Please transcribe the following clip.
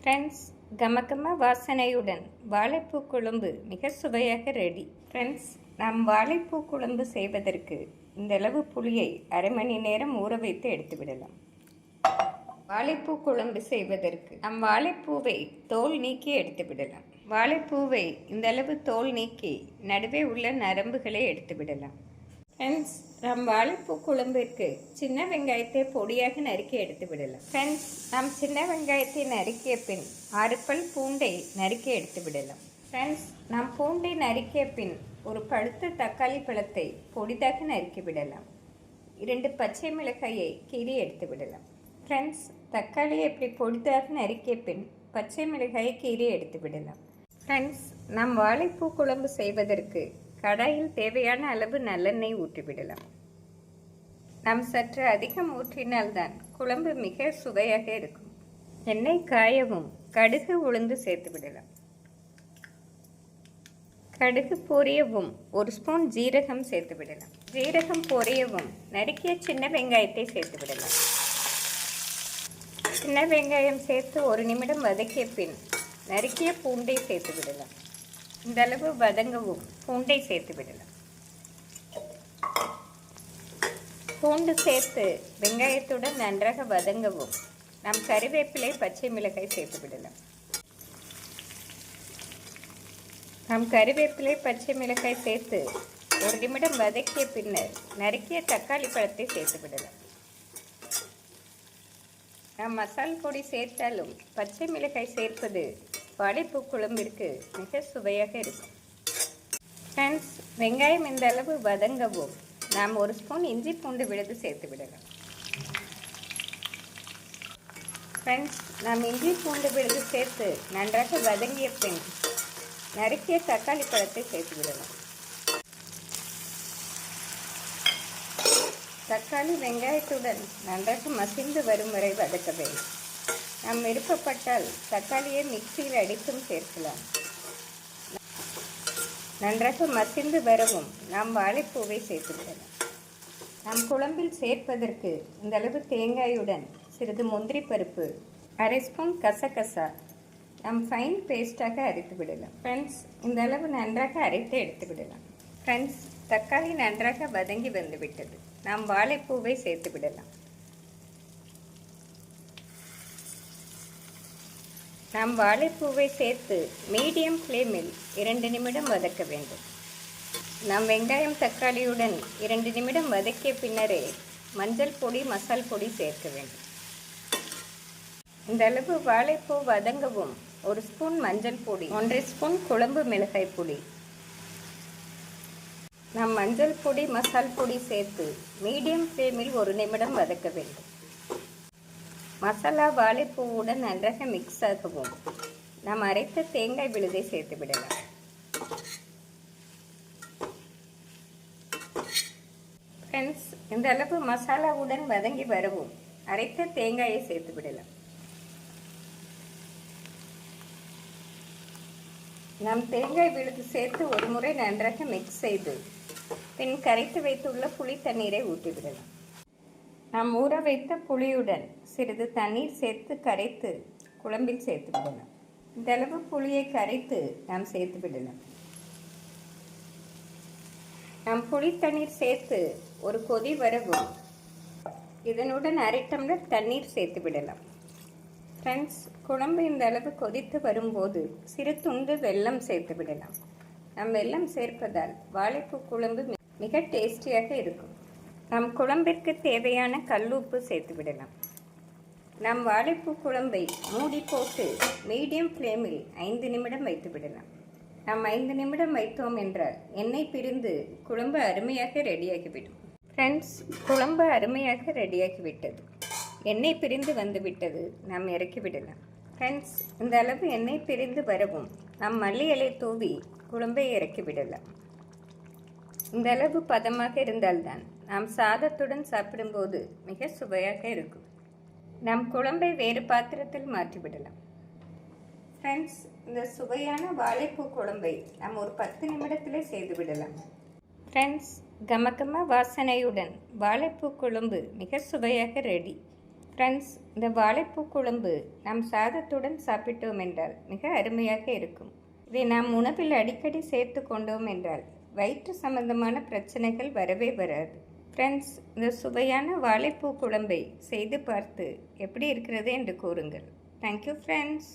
Friends, கமகம வாசனையுடன் வாழைப்பூ குழம்பு மிக சுவையாக ரெடி. ஃப்ரெண்ட்ஸ், நாம் வாழைப்பூ குழம்பு செய்வதற்கு இந்தளவு புளியை அரை மணி நேரம் ஊற வைத்து எடுத்துவிடலாம். வாழைப்பூ குழம்பு செய்வதற்கு நம் வாழைப்பூவை தோல் நீக்கி எடுத்துவிடலாம். வாழைப்பூவை இந்தளவு தோல் நீக்கி நடுவே உள்ள நரம்புகளை எடுத்துவிடலாம். ஃப்ரெண்ட்ஸ், நம் வாழைப்பூ குழம்பிற்கு சின்ன வெங்காயத்தை பொடியாக நறுக்கி எடுத்து விடலாம். ஃப்ரெண்ட்ஸ், நாம் சின்ன வெங்காயத்தை நறுக்கிய பின் 6 பல் பூண்டை நறுக்கி எடுத்து விடலாம். ஃப்ரெண்ட்ஸ், நாம் பூண்டை நறுக்கிய பின் ஒரு பழுத்த தக்காளி பழத்தை பொடிதாக நறுக்கி விடலாம். 2 பச்சை மிளகாயை கீறி எடுத்து விடலாம். ஃப்ரெண்ட்ஸ், தக்காளியை இப்படி பொடிதாக நறுக்கிய பின் பச்சை மிளகாயை கீறி எடுத்து விடலாம். ஃப்ரெண்ட்ஸ், நாம் வாழைப்பூ குழம்பு செய்வதற்கு கடாயில் தேவையான அளவு நல்லெண்ணெய் ஊற்றிவிடலாம். நாம் சற்று அதிகம் ஊற்றினால்தான் குழம்பு மிக சுவையாக இருக்கும். எண்ணெய் காயவும் கடுகு உளுந்து சேர்த்து விடலாம். கடுகு பொரியவும் 1 ஸ்பூன் ஜீரகம் சேர்த்து விடலாம். ஜீரகம் பொரியவும் நறுக்கிய சின்ன வெங்காயத்தை சேர்த்து விடலாம். சின்ன வெங்காயம் சேர்த்து 1 நிமிடம் வதக்கிய பின் நறுக்கிய பூண்டை சேர்த்து விடலாம். இந்த அளவு வதங்கவும் பூண்டை சேர்த்து விடலாம். பூண்டு சேர்த்து வெங்காயத்துடன் நன்றாக வதங்கவும் நாம் கறிவேப்பிலை பச்சை மிளகாய் சேர்த்து விடலாம். நாம் கறிவேப்பிலை பச்சை மிளகாய் சேர்த்து 1 நிமிடம் வதக்கிய பின்னர் நறுக்கிய தக்காளி பழத்தை சேர்த்து விடலாம். நாம் மசால் பொடி சேர்த்தாலும் பச்சை மிளகாய் சேர்ப்பது வாழைப்பூ குழம்பிற்கு மிக சுவையாக இருக்கும். ஃப்ரெண்ட்ஸ், வெங்காயம் இந்த அளவு வதங்கவும் நாம் 1 ஸ்பூன் இஞ்சி பூண்டு விழுது சேர்த்து விடலாம். ஃப்ரெண்ட்ஸ், நாம் இஞ்சி பூண்டு விழுது சேர்த்து நன்றாக வதங்கிய பின் நறுக்கிய தக்காளி பழத்தை சேர்த்து விடலாம். தக்காளி வெங்காயத்துடன் நன்றாக மசிந்து வரும் வரை வதக்க வேண்டும். நாம் விருப்பப்பட்டால் தக்காளியை மிக்சியில் அடித்தும் சேர்க்கலாம். நன்றாக மசிந்து வரவும் நாம் வாழைப்பூவை சேர்த்து விடலாம். நாம் குழம்பில் சேர்ப்பதற்கு இந்த அளவு தேங்காயுடன் சிறிது முந்திரி பருப்பு, 1/2 ஸ்பூன் கசகசா நாம் ஃபைன் பேஸ்டாக அரைத்து விடலாம். ஃப்ரெண்ட்ஸ், இந்த அளவு நன்றாக அரைத்து எடுத்து விடலாம். ஃப்ரெண்ட்ஸ், தக்காளி நன்றாக வதங்கி வந்துவிட்டது. நாம் வாழைப்பூவை சேர்த்து விடலாம். நாம் வாழைப்பூவை சேர்த்து மீடியம் ஃப்ளேமில் 2 நிமிடம் வதக்க வேண்டும். நாம் வெங்காயம் தக்காளியுடன் 2 நிமிடம் வதக்கிய பின்னரே மஞ்சள் பொடி மசால் பொடி சேர்க்க வேண்டும். இந்த அளவு வாழைப்பூ வதங்கவும் 1 ஸ்பூன் மஞ்சள் பொடி, 1 ஸ்பூன் குழம்பு மிளகாய் பொடி, நாம் மஞ்சள் பொடி மசால் பொடி சேர்த்து மீடியம் ஃப்ளேமில் 1 நிமிடம் வதக்க வேண்டும். மசாலா வாழைப்பூவுடன் நன்றாக மிக்ஸ் ஆகவும் நாம் அரைத்த தேங்காய் விழுதை சேர்த்து விடலாம். ஃப்ரெண்ட்ஸ், இந்த அளவு மசாலாவுடன் வதங்கி வரவும் அரைத்த தேங்காயை சேர்த்து விடலாம். நாம் தேங்காய் விழுது சேர்த்து 1 முறை நன்றாக மிக்ஸ் செய்து பின் கரைத்து வைத்துள்ள புளி தண்ணீரை ஊற்றிவிடலாம். நாம் ஊற வைத்த புளியுடன் சிறிது தண்ணீர் சேர்த்து கரைத்து குழம்பில் சேர்த்து விடலாம். இந்த அளவு புளியை கரைத்து நாம் சேர்த்து விடலாம். நாம் புளி தண்ணீர் சேர்த்து ஒரு கொதி வரவும் இதனுடன் 1/2 டம்ளர் தண்ணீர் சேர்த்து விடலாம். ஃப்ரெண்ட்ஸ், குழம்பு இந்த அளவு கொதித்து வரும்போது சிறு துண்டு வெல்லம் சேர்த்து விடலாம். நாம் வெல்லம் சேர்ப்பதால் வாழைப்பூ குழம்பு மிக டேஸ்டியாக இருக்கும். நம் குழம்பிற்கு தேவையான கல்லுப்பு சேர்த்து விடலாம். நம் வாழைப்பூ குழம்பை மூடி போட்டு மீடியம் ஃப்ளேமில் 5 நிமிடம் வைத்து விடலாம். நாம் 5 நிமிடம் வைத்தோம் என்றால் எண்ணெய் பிரிந்து குழம்பு அருமையாக ரெடியாகிவிடும். ஃப்ரெண்ட்ஸ், குழம்பு அருமையாக ரெடியாகிவிட்டது. எண்ணெய் பிரிந்து வந்துவிட்டது. நாம் இறக்கி விடலாம். ஃப்ரெண்ட்ஸ், இந்த அளவு எண்ணெய் பிரிந்து வரவும் நாம் மல்லி இலை தூவி குழம்பை இறக்கி விடலாம். இந்த அளவு பதமாக இருந்தால்தான் நாம் சாதத்துடன் சாப்பிடும்போது மிக சுவையாக இருக்கும். நம் குழம்பை வேறு பாத்திரத்தில் மாற்றிவிடலாம். ஃப்ரெண்ட்ஸ், இந்த சுவையான வாழைப்பூ குழம்பை நாம் ஒரு 10 நிமிடத்தில் செய்து விடலாம். ஃப்ரெண்ட்ஸ், கமகம வாசனையுடன் வாழைப்பூ குழம்பு மிக சுவையாக ரெடி. ஃப்ரெண்ட்ஸ், இந்த வாழைப்பூ குழம்பு நாம் சாதத்துடன் சாப்பிட்டோம் என்றால் மிக அருமையாக இருக்கும். இதை நாம் உணவில் அடிக்கடி சேர்த்து கொண்டோம் என்றால் வயிற்று சம்பந்தமான பிரச்சனைகள் வரவே வராது. ஃப்ரெண்ட்ஸ், இந்த சுவையான வாழைப்பூ குழம்பை செய்து பார்த்து எப்படி இருக்கிறது என்று கூறுங்கள். Thank you friends.